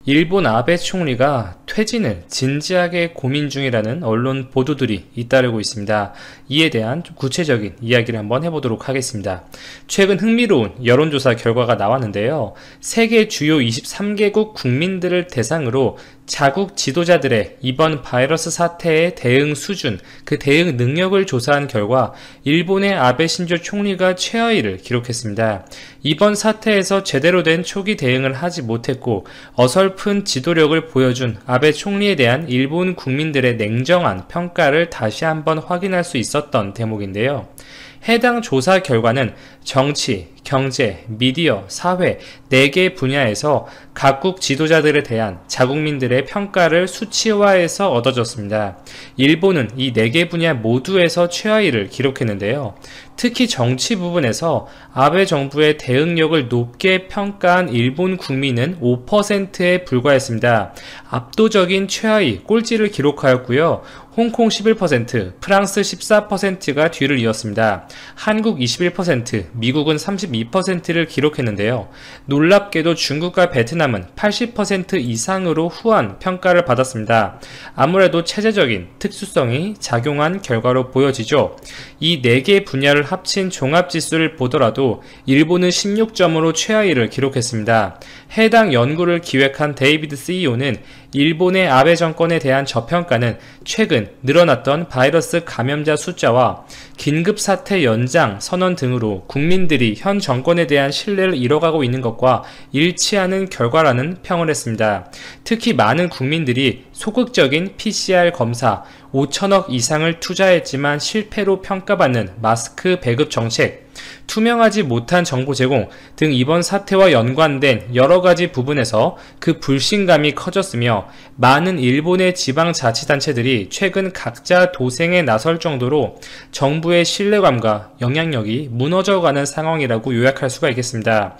일본 아베 총리가 퇴진을 진지하게 고민 중이라는 언론 보도들이 잇따르고 있습니다. 이에 대한 좀 구체적인 이야기를 한번 해보도록 하겠습니다. 최근 흥미로운 여론조사 결과가 나왔는데요. 세계 주요 23개국 국민들을 대상으로 자국 지도자들의 이번 바이러스 사태의 대응 수준, 그 대응 능력을 조사한 결과 일본의 아베 신조 총리가 최하위를 기록했습니다. 이번 사태에서 제대로 된 초기 대응을 하지 못했고 어설픈 지도력을 보여준 아베 총리에 대한 일본 국민들의 냉정한 평가를 다시 한번 확인할 수 있었던 대목인데요. 해당 조사 결과는 정치, 경제, 미디어, 사회 4개 분야에서 각국 지도자들에 대한 자국민들의 평가를 수치화해서 얻어졌습니다. 일본은 이 4개 분야 모두에서 최하위를 기록했는데요. 특히 정치 부분에서 아베 정부의 대응력을 높게 평가한 일본 국민은 5%에 불과했습니다. 압도적인 최하위 꼴찌를 기록하였고요. 홍콩 11%, 프랑스 14%가 뒤를 이었습니다. 한국 21%, 미국은 32%를 기록했는데요. 놀랍게도 중국과 베트남은 80% 이상으로 후한 평가를 받았습니다. 아무래도 체제적인 특수성이 작용한 결과로 보여지죠. 이 4개 분야를 합친 종합지수를 보더라도 일본은 16점으로 최하위를 기록했습니다. 해당 연구를 기획한 데이비드 CEO는 일본의 아베 정권에 대한 저평가는 최근 늘어났던 바이러스 감염자 숫자와 긴급사태 연장 선언 등으로 국민들이 현 정권에 대한 신뢰를 잃어가고 있는 것과 일치하는 결과라는 평을 했습니다. 특히 많은 국민들이 소극적인 PCR 검사, 5천억 이상을 투자했지만 실패로 평가받는 마스크 배급 정책, 투명하지 못한 정보 제공 등 이번 사태와 연관된 여러가지 부분에서 그 불신감이 커졌으며 많은 일본의 지방자치단체들이 최근 각자 도생에 나설 정도로 정부의 신뢰감과 영향력이 무너져가는 상황이라고 요약할 수가 있겠습니다.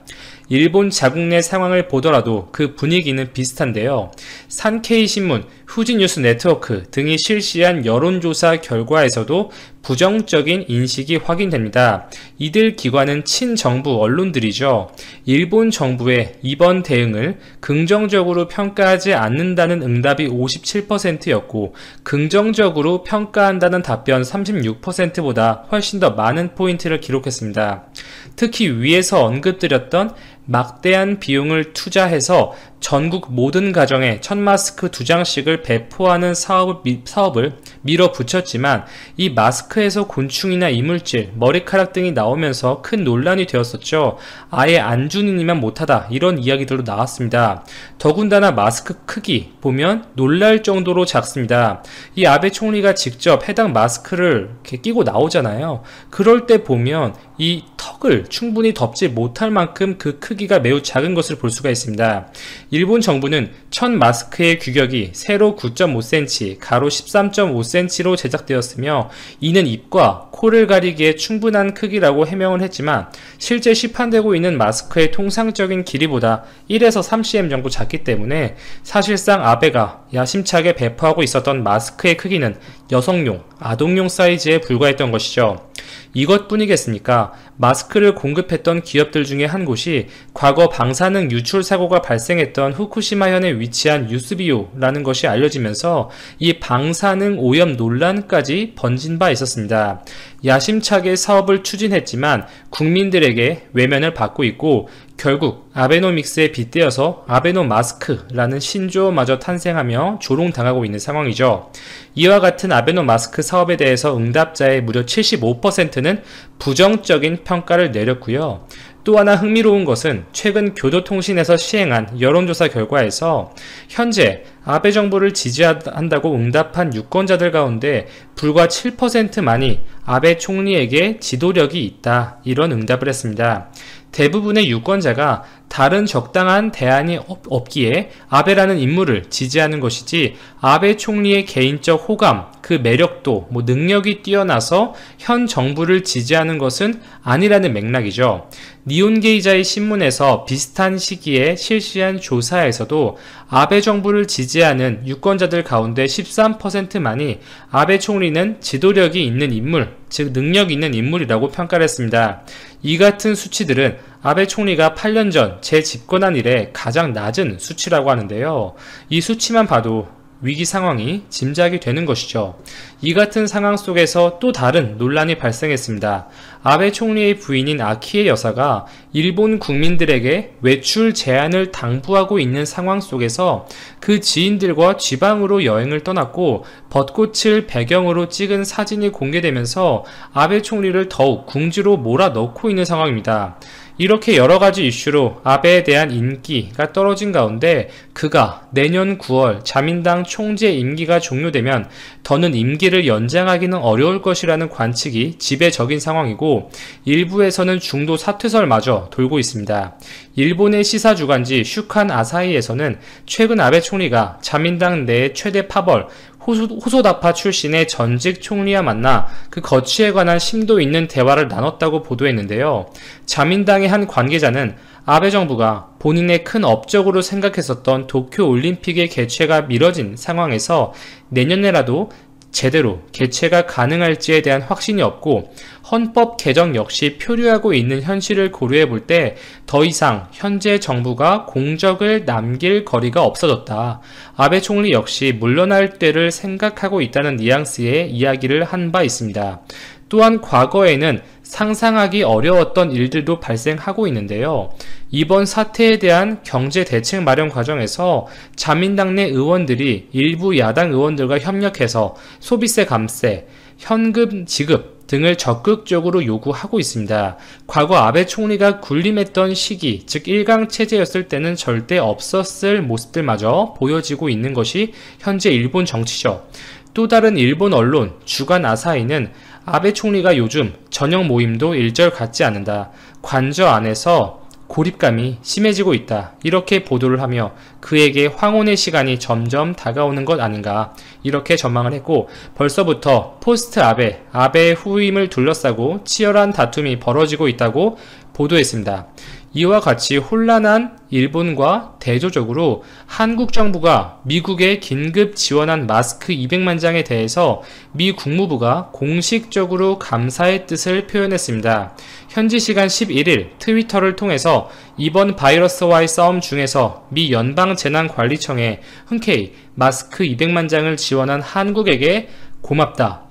일본 자국 내 상황을 보더라도 그 분위기는 비슷한데요. 산케이 신문, 후지 뉴스 네트워크 등이 실시한 여론조사 결과에서도 부정적인 인식이 확인됩니다. 이들 기관은 친정부 언론들이죠. 일본 정부의 이번 대응을 긍정적으로 평가하지 않는다는 응답이 57%였고 긍정적으로 평가한다는 답변 36%보다 훨씬 더 많은 포인트를 기록했습니다. 특히 위에서 언급드렸던 막대한 비용을 투자해서 전국 모든 가정에 1000마스크 2장씩을 배포하는 사업을 밀어붙였지만 이 마스크에서 곤충이나 이물질, 머리카락 등이 나오면서 큰 논란이 되었었죠. 아예 안준이니만 못하다 이런 이야기들도 나왔습니다. 더군다나 마스크 크기 보면 놀랄 정도로 작습니다. 이 아베 총리가 직접 해당 마스크를 이렇게 끼고 나오잖아요. 그럴 때 보면 이 턱을 충분히 덮지 못할 만큼 그 크기가 매우 작은 것을 볼 수가 있습니다. 일본 정부는 1000마스크의 규격이 세로 9.5cm, 가로 13.5cm로 제작되었으며 이는 입과 코를 가리기에 충분한 크기라고 해명을 했지만 실제 시판되고 있는 마스크의 통상적인 길이보다 1에서 3cm 정도 작기 때문에 사실상 아베가 야심차게 배포하고 있었던 마스크의 크기는 여성용, 아동용 사이즈에 불과했던 것이죠. 이것뿐이겠습니까? 마스크를 공급했던 기업들 중에 한 곳이 과거 방사능 유출 사고가 발생했던 후쿠시마현에 위치한 유스비오라는 것이 알려지면서 이 방사능 오염 논란까지 번진 바 있었습니다. 야심차게 사업을 추진했지만 국민들에게 외면을 받고 있고 결국 아베노믹스에 빗대어서 아베노 마스크라는 신조어마저 탄생하며 조롱당하고 있는 상황이죠. 이와 같은 아베노 마스크 사업에 대해서 응답자의 무려 75%는 부정적인 평가를 내렸고요. 또 하나 흥미로운 것은 최근 교도통신에서 시행한 여론조사 결과에서 현재 아베 정부를 지지한다고 응답한 유권자들 가운데 불과 7%만이 아베 총리에게 지도력이 있다 이런 응답을 했습니다. 대부분의 유권자가 다른 적당한 대안이 없기에 아베라는 인물을 지지하는 것이지 아베 총리의 개인적 호감, 그 매력도, 능력이 뛰어나서 현 정부를 지지하는 것은 아니라는 맥락이죠. 니혼게이자의 신문에서 비슷한 시기에 실시한 조사에서도 아베 정부를 지지하는 유권자들 가운데 13%만이 아베 총리는 지도력이 있는 인물, 즉 능력 있는 인물이라고 평가를 했습니다. 이 같은 수치들은 아베 총리가 8년 전 재집권한 이래 가장 낮은 수치라고 하는데요. 이 수치만 봐도 위기 상황이 짐작이 되는 것이죠. 이 같은 상황 속에서 또 다른 논란이 발생했습니다. 아베 총리의 부인인 아키에 여사가 일본 국민들에게 외출 제한을 당부하고 있는 상황 속에서 그 지인들과 지방으로 여행을 떠났고 벚꽃을 배경으로 찍은 사진이 공개되면서 아베 총리를 더욱 궁지로 몰아넣고 있는 상황입니다. 이렇게 여러가지 이슈로 아베에 대한 인기가 떨어진 가운데 그가 내년 9월 자민당 총재 임기가 종료되면 더는 임기를 연장하기는 어려울 것이라는 관측이 지배적인 상황이고 일부에서는 중도 사퇴설마저 돌고 있습니다. 일본의 시사주간지 슈칸 아사히에서는 최근 아베 총리가 자민당 내 최대 파벌 호소다파 출신의 전직 총리와 만나 그 거취에 관한 심도 있는 대화를 나눴다고 보도했는데요. 자민당의 한 관계자는 아베 정부가 본인의 큰 업적으로 생각했었던 도쿄올림픽의 개최가 미뤄진 상황에서 내년에라도 제대로 개최가 가능할지에 대한 확신이 없고 헌법 개정 역시 표류하고 있는 현실을 고려해 볼 때 더 이상 현재 정부가 공적을 남길 거리가 없어졌다. 아베 총리 역시 물러날 때를 생각하고 있다는 뉘앙스의 이야기를 한 바 있습니다. 또한 과거에는 상상하기 어려웠던 일들도 발생하고 있는데요. 이번 사태에 대한 경제 대책 마련 과정에서 자민당 내 의원들이 일부 야당 의원들과 협력해서 소비세 감세, 현금 지급 등을 적극적으로 요구하고 있습니다. 과거 아베 총리가 군림했던 시기, 즉 1강 체제였을 때는 절대 없었을 모습들마저 보여지고 있는 것이 현재 일본 정치죠. 또 다른 일본 언론 주간 아사히는 아베 총리가 요즘 저녁 모임도 일절 갖지 않는다. 관저 안에서 고립감이 심해지고 있다. 이렇게 보도를 하며 그에게 황혼의 시간이 점점 다가오는 것 아닌가 이렇게 전망을 했고 벌써부터 포스트 아베의 후임을 둘러싸고 치열한 다툼이 벌어지고 있다고 보도했습니다. 이와 같이 혼란한 일본과 대조적으로 한국 정부가 미국에 긴급 지원한 마스크 200만 장에 대해서 미 국무부가 공식적으로 감사의 뜻을 표현했습니다. 현지 시간 11일 트위터를 통해서 이번 바이러스와의 싸움 중에서 미 연방재난관리청에 흔쾌히 마스크 200만 장을 지원한 한국에게 고맙다.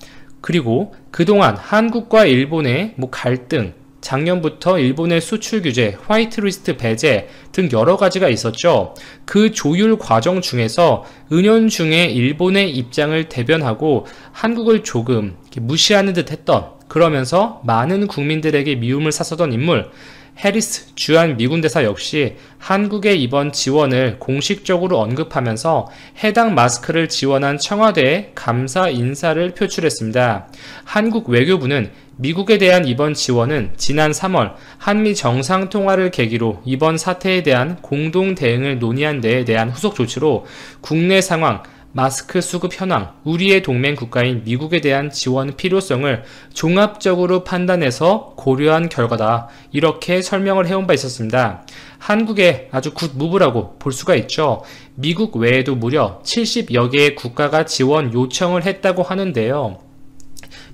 그리고 그동안 한국과 일본의 갈등, 작년부터 일본의 수출 규제, 화이트리스트 배제 등 여러 가지가 있었죠. 그 조율 과정 중에서 은연중에 일본의 입장을 대변하고 한국을 조금 무시하는 듯 했던, 그러면서 많은 국민들에게 미움을 샀었던 인물 해리스 주한 미군 대사 역시 한국의 이번 지원을 공식적으로 언급하면서 해당 마스크를 지원한 청와대에 감사 인사를 표출했습니다. 한국 외교부는 미국에 대한 이번 지원은 지난 3월 한미 정상통화를 계기로 이번 사태에 대한 공동 대응을 논의한 데에 대한 후속 조치로 국내 상황, 마스크 수급 현황, 우리의 동맹 국가인 미국에 대한 지원 필요성을 종합적으로 판단해서 고려한 결과다. 이렇게 설명을 해온 바 있었습니다. 한국의 아주 굿무브라고 볼 수가 있죠. 미국 외에도 무려 70여 개의 국가가 지원 요청을 했다고 하는데요.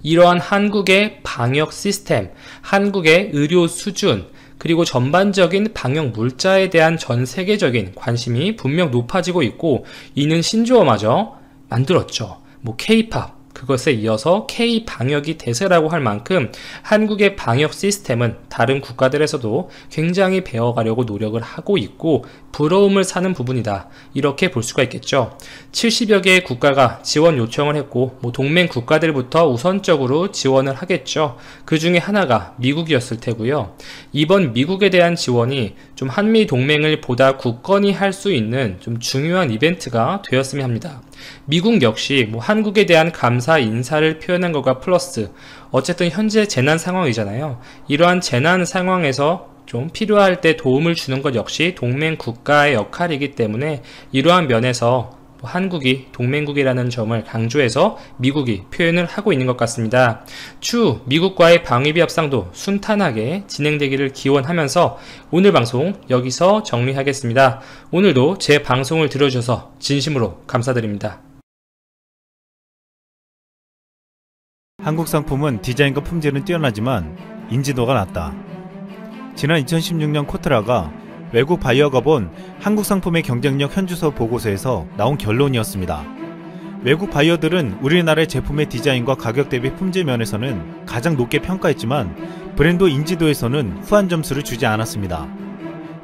이러한 한국의 방역 시스템, 한국의 의료 수준, 그리고 전반적인 방역 물자에 대한 전 세계적인 관심이 분명 높아지고 있고 이는 신조어마저 만들었죠. K-팝, 그것에 이어서 K-방역이 대세라고 할 만큼 한국의 방역 시스템은 다른 국가들에서도 굉장히 배워가려고 노력을 하고 있고 부러움을 사는 부분이다. 이렇게 볼 수가 있겠죠. 70여 개의 국가가 지원 요청을 했고 동맹 국가들부터 우선적으로 지원을 하겠죠. 그 중에 하나가 미국이었을 테고요. 이번 미국에 대한 지원이 좀 한미 동맹을 보다 굳건히 할 수 있는 좀 중요한 이벤트가 되었으면 합니다. 미국 역시 한국에 대한 감사 인사를 표현한 것과 플러스 어쨌든 현재 재난 상황이잖아요. 이러한 재난 상황에서 좀 필요할 때 도움을 주는 것 역시 동맹 국가의 역할이기 때문에 이러한 면에서 한국이 동맹국이라는 점을 강조해서 미국이 표현을 하고 있는 것 같습니다. 추후 미국과의 방위비 협상도 순탄하게 진행되기를 기원하면서 오늘 방송 여기서 정리하겠습니다. 오늘도 제 방송을 들어주셔서 진심으로 감사드립니다. 한국 상품은 디자인과 품질은 뛰어나지만 인지도가 낮다. 지난 2016년 코트라가 외국 바이어가 본 한국 상품의 경쟁력 현주소 보고서에서 나온 결론이었습니다. 외국 바이어들은 우리나라의 제품의 디자인과 가격 대비 품질 면에서는 가장 높게 평가했지만 브랜드 인지도에서는 후한 점수를 주지 않았습니다.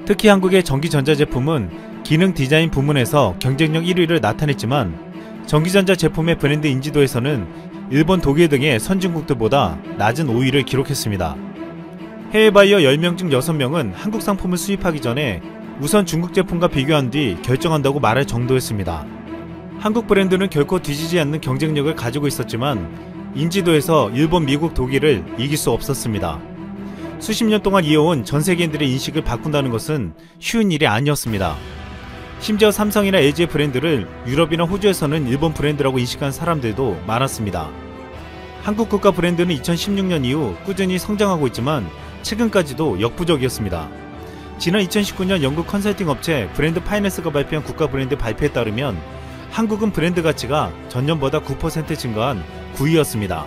특히 한국의 전기전자 제품은 기능 디자인 부문에서 경쟁력 1위를 나타냈지만 전기전자 제품의 브랜드 인지도에서는 일본, 독일 등의 선진국들보다 낮은 5위를 기록했습니다. 해외 바이어 10명 중 6명은 한국 상품을 수입하기 전에 우선 중국 제품과 비교한 뒤 결정한다고 말할 정도였습니다. 한국 브랜드는 결코 뒤지지 않는 경쟁력을 가지고 있었지만 인지도에서 일본, 미국, 독일을 이길 수 없었습니다. 수십 년 동안 이어온 전 세계인들의 인식을 바꾼다는 것은 쉬운 일이 아니었습니다. 심지어 삼성이나 LG의 브랜드를 유럽이나 호주에서는 일본 브랜드라고 인식한 사람들도 많았습니다. 한국 국가 브랜드는 2016년 이후 꾸준히 성장하고 있지만 최근까지도 역부족이었습니다. 지난 2019년 영국 컨설팅 업체 브랜드 파이낸스가 발표한 국가 브랜드 발표에 따르면 한국은 브랜드 가치가 전년보다 9% 증가한 9위였습니다.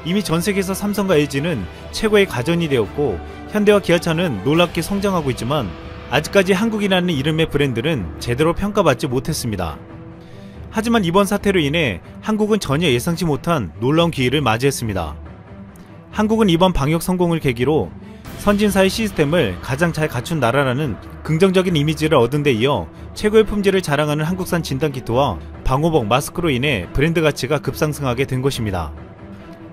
이미 전세계에서 삼성과 LG는 최고의 가전이 되었고 현대와 기아차는 놀랍게 성장하고 있지만 아직까지 한국이라는 이름의 브랜드는 제대로 평가받지 못했습니다. 하지만 이번 사태로 인해 한국은 전혀 예상치 못한 놀라운 기회를 맞이했습니다. 한국은 이번 방역 성공을 계기로 선진사의 시스템을 가장 잘 갖춘 나라라는 긍정적인 이미지를 얻은 데 이어 최고의 품질을 자랑하는 한국산 진단키트와 방호복, 마스크로 인해 브랜드 가치가 급상승하게 된 것입니다.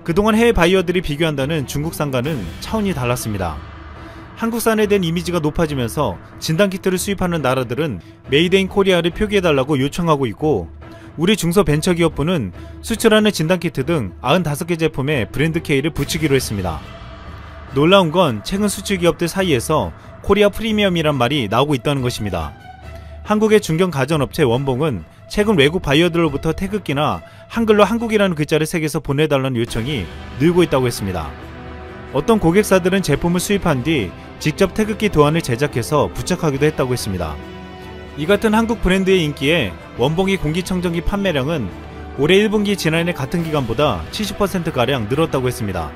그동안 해외 바이어들이 비교한다는 중국산과는 차원이 달랐습니다. 한국산에 대한 이미지가 높아지면서 진단키트를 수입하는 나라들은 메이드 인 코리아를 표기해달라고 요청하고 있고 우리 중소벤처기업부는 수출하는 진단키트 등 95개 제품에 브랜드 K를 붙이기로 했습니다. 놀라운 건 최근 수출기업들 사이에서 코리아 프리미엄이란 말이 나오고 있다는 것입니다. 한국의 중견 가전업체 원봉은 최근 외국 바이어들로부터 태극기나 한글로 한국이라는 글자를 새겨서 보내달라는 요청이 늘고 있다고 했습니다. 어떤 고객사들은 제품을 수입한 뒤 직접 태극기 도안을 제작해서 부착하기도 했다고 했습니다. 이 같은 한국 브랜드의 인기에 원봉이 공기청정기 판매량은 올해 1분기 지난해 같은 기간보다 70%가량 늘었다고 했습니다.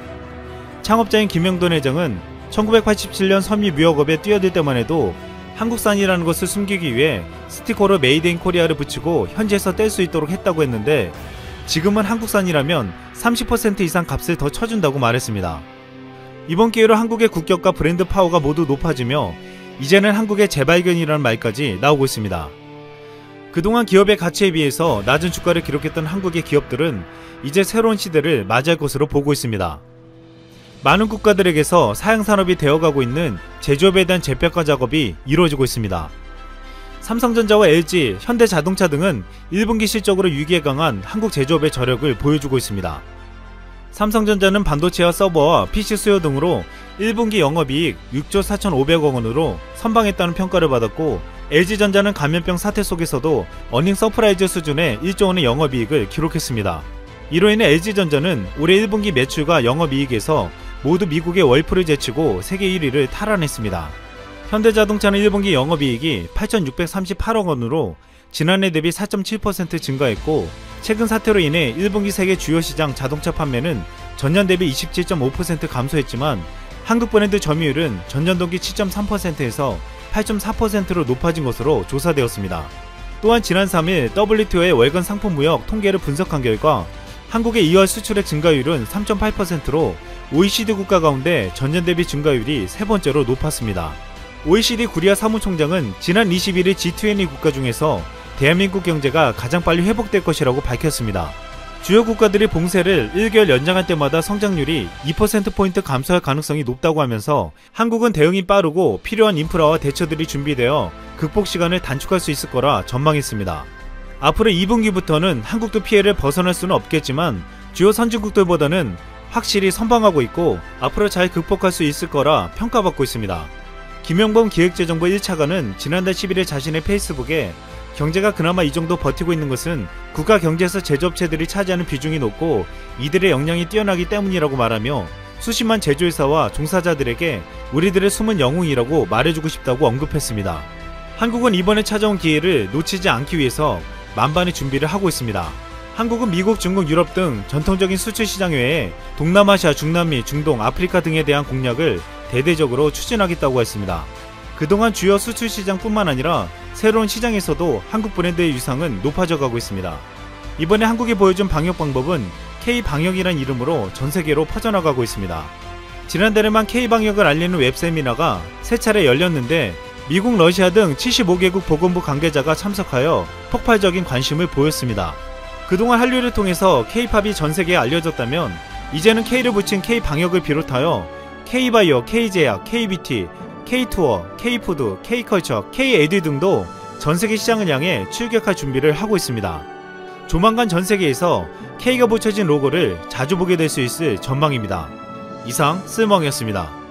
창업자인 김영돈 회장은 1987년 섬유무역업에 뛰어들 때만 해도 한국산이라는 것을 숨기기 위해 스티커로 메이드 인 코리아를 붙이고 현지에서 뗄 수 있도록 했다고 했는데 지금은 한국산이라면 30% 이상 값을 더 쳐준다고 말했습니다. 이번 기회로 한국의 국격과 브랜드 파워가 모두 높아지며 이제는 한국의 재발견이라는 말까지 나오고 있습니다. 그동안 기업의 가치에 비해서 낮은 주가를 기록했던 한국의 기업들은 이제 새로운 시대를 맞이할 것으로 보고 있습니다. 많은 국가들에게서 사양산업이 되어가고 있는 제조업에 대한 재평가 작업이 이루어지고 있습니다. 삼성전자와 LG, 현대자동차 등은 1분기 실적으로 위기에 강한 한국 제조업의 저력을 보여주고 있습니다. 삼성전자는 반도체와 서버와 PC 수요 등으로 1분기 영업이익 6조 4,500억 원으로 선방했다는 평가를 받았고 LG전자는 감염병 사태 속에서도 어닝 서프라이즈 수준의 1조 원의 영업이익을 기록했습니다. 이로 인해 LG전자는 올해 1분기 매출과 영업이익에서 모두 미국의 월프를 제치고 세계 1위를 탈환했습니다. 현대자동차는 1분기 영업이익이 8,638억 원으로 지난해 대비 4.7% 증가했고 최근 사태로 인해 1분기 세계 주요 시장 자동차 판매는 전년 대비 27.5% 감소했지만 한국 브랜드 점유율은 전년 동기 7.3%에서 8.4%로 높아진 것으로 조사되었습니다. 또한 지난 3일 WTO의 월간 상품 무역 통계를 분석한 결과 한국의 2월 수출액 증가율은 3.8%로 OECD 국가 가운데 전년 대비 증가율이 세 번째로 높았습니다. OECD 구리아 사무총장은 지난 21일 G20 국가 중에서 대한민국 경제가 가장 빨리 회복될 것이라고 밝혔습니다. 주요 국가들이 봉쇄를 1개월 연장할 때마다 성장률이 2%포인트 감소할 가능성이 높다고 하면서 한국은 대응이 빠르고 필요한 인프라와 대처들이 준비되어 극복 시간을 단축할 수 있을 거라 전망했습니다. 앞으로 2분기부터는 한국도 피해를 벗어날 수는 없겠지만 주요 선진국들보다는 확실히 선방하고 있고 앞으로 잘 극복할 수 있을 거라 평가받고 있습니다. 김영범 기획재정부 1차관은 지난달 11일 자신의 페이스북에 경제가 그나마 이 정도 버티고 있는 것은 국가 경제에서 제조업체들이 차지하는 비중이 높고 이들의 역량이 뛰어나기 때문이라고 말하며 수십만 제조회사와 종사자들에게 우리들의 숨은 영웅이라고 말해주고 싶다고 언급했습니다. 한국은 이번에 찾아온 기회를 놓치지 않기 위해서 만반의 준비를 하고 있습니다. 한국은 미국, 중국, 유럽 등 전통적인 수출 시장 외에 동남아시아, 중남미, 중동, 아프리카 등에 대한 공략을 대대적으로 추진하겠다고 했습니다. 그동안 주요 수출 시장뿐만 아니라 새로운 시장에서도 한국 브랜드의 위상은 높아져 가고 있습니다. 이번에 한국이 보여준 방역 방법은 K방역이란 이름으로 전 세계로 퍼져나가고 있습니다. 지난달에만 K방역을 알리는 웹세미나가 3차례 열렸는데 미국, 러시아 등 75개국 보건부 관계자가 참석하여 폭발적인 관심을 보였습니다. 그동안 한류를 통해서 K-팝이 전 세계에 알려졌다면 이제는 K를 붙인 K방역을 비롯하여 K바이오, K제약, KBT, K투어, K푸드, K컬처, K에듀 등도 전세계 시장을 향해 출격할 준비를 하고 있습니다. 조만간 전세계에서 K가 붙여진 로고를 자주 보게 될 수 있을 전망입니다. 이상 쓸멍이었습니다.